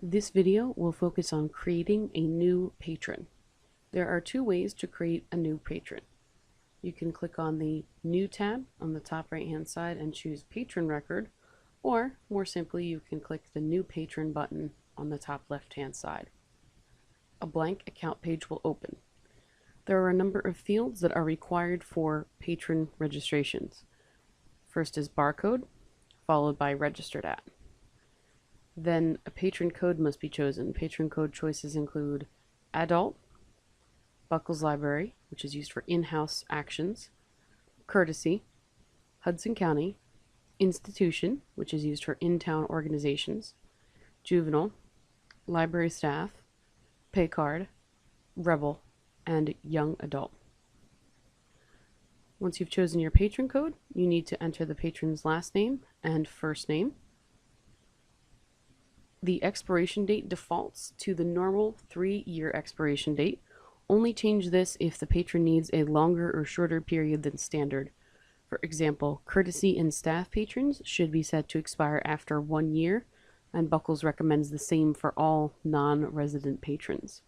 This video will focus on creating a new patron. There are two ways to create a new patron. You can click on the New tab on the top right hand side and choose Patron Record, or more simply you can click the New Patron button on the top left hand side. A blank account page will open. There are a number of fields that are required for patron registrations. First is barcode, followed by registered at. Then a patron code must be chosen. Patron code choices include adult, Buckles Library, which is used for in-house actions, courtesy, Hudson County, institution, which is used for in-town organizations, juvenile, library staff, pay card, rebel, and young adult. Once you've chosen your patron code, you need to enter the patron's last name and first name. The expiration date defaults to the normal 3-year expiration date. Only change this if the patron needs a longer or shorter period than standard. For example, courtesy and staff patrons should be set to expire after 1 year, and Buckles recommends the same for all non-resident patrons.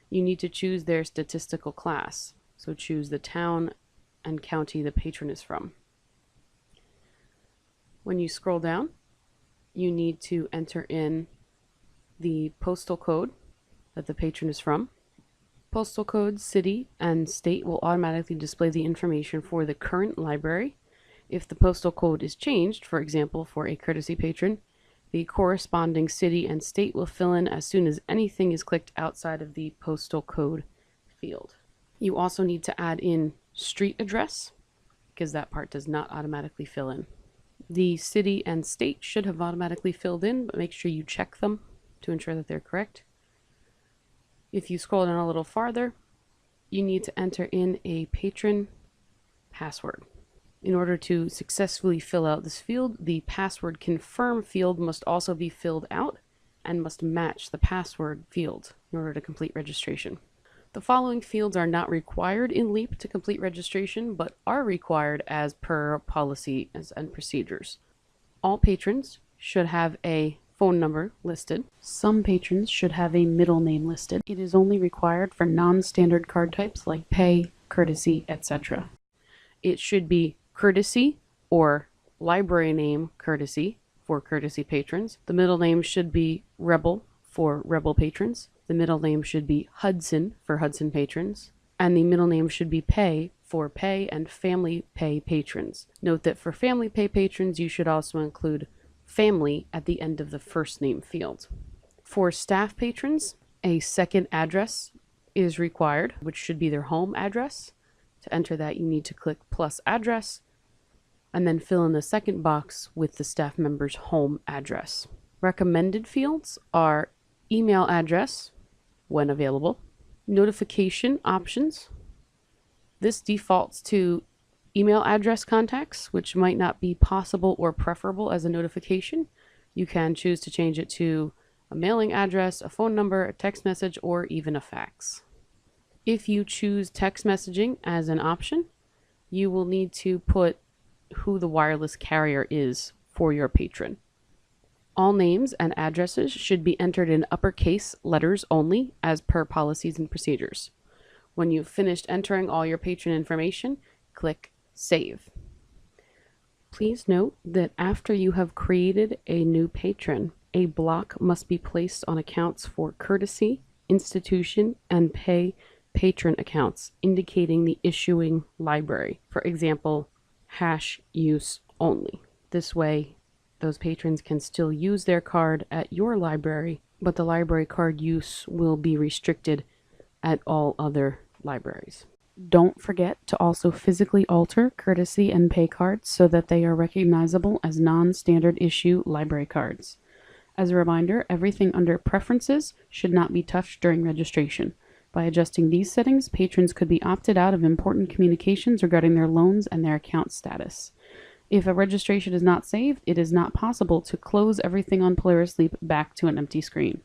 You need to choose their statistical class, so choose the town and county the patron is from. When you scroll down, you need to enter in the postal code that the patron is from. Postal code, city, and state will automatically display the information for the current library. If the postal code is changed, for example, for a courtesy patron, the corresponding city and state will fill in as soon as anything is clicked outside of the postal code field. You also need to add in street address, because that part does not automatically fill in. The city and state should have automatically filled in, but make sure you check them to ensure that they're correct. If you scroll down a little farther, you need to enter in a patron password. In order to successfully fill out this field, the password confirm field must also be filled out and must match the password field in order to complete registration. The following fields are not required in LEAP to complete registration, but are required as per policy and procedures. All patrons should have a phone number listed. Some patrons should have a middle name listed. It is only required for non-standard card types like pay, courtesy, etc. It should be courtesy or library name courtesy for courtesy patrons. The middle name should be rebel for rebel patrons. The middle name should be Hudson for Hudson patrons, and the middle name should be Pay for pay and family pay patrons. Note that for family pay patrons, you should also include family at the end of the first name field. For staff patrons, a second address is required, which should be their home address. To enter that, you need to click plus address, and then fill in the second box with the staff member's home address. Recommended fields are email address, when available, notification options. This defaults to email address contacts, which might not be possible or preferable as a notification. You can choose to change it to a mailing address, a phone number, a text message, or even a fax. If you choose text messaging as an option, you will need to put who the wireless carrier is for your patron. All names and addresses should be entered in uppercase letters only as per policies and procedures. When you've finished entering all your patron information, click Save. Please note that after you have created a new patron, a block must be placed on accounts for courtesy, institution, and pay patron accounts, indicating the issuing library. For example, hash use only. This way, those patrons can still use their card at your library, but the library card use will be restricted at all other libraries. Don't forget to also physically alter courtesy and pay cards so that they are recognizable as non-standard issue library cards. As a reminder, everything under Preferences should not be touched during registration. By adjusting these settings, patrons could be opted out of important communications regarding their loans and their account status. If a registration is not saved, it is not possible to close everything on Polaris Leap back to an empty screen.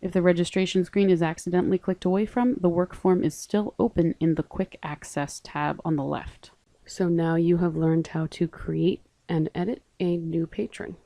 If the registration screen is accidentally clicked away from, the work form is still open in the Quick Access tab on the left. So now you have learned how to create and edit a new patron.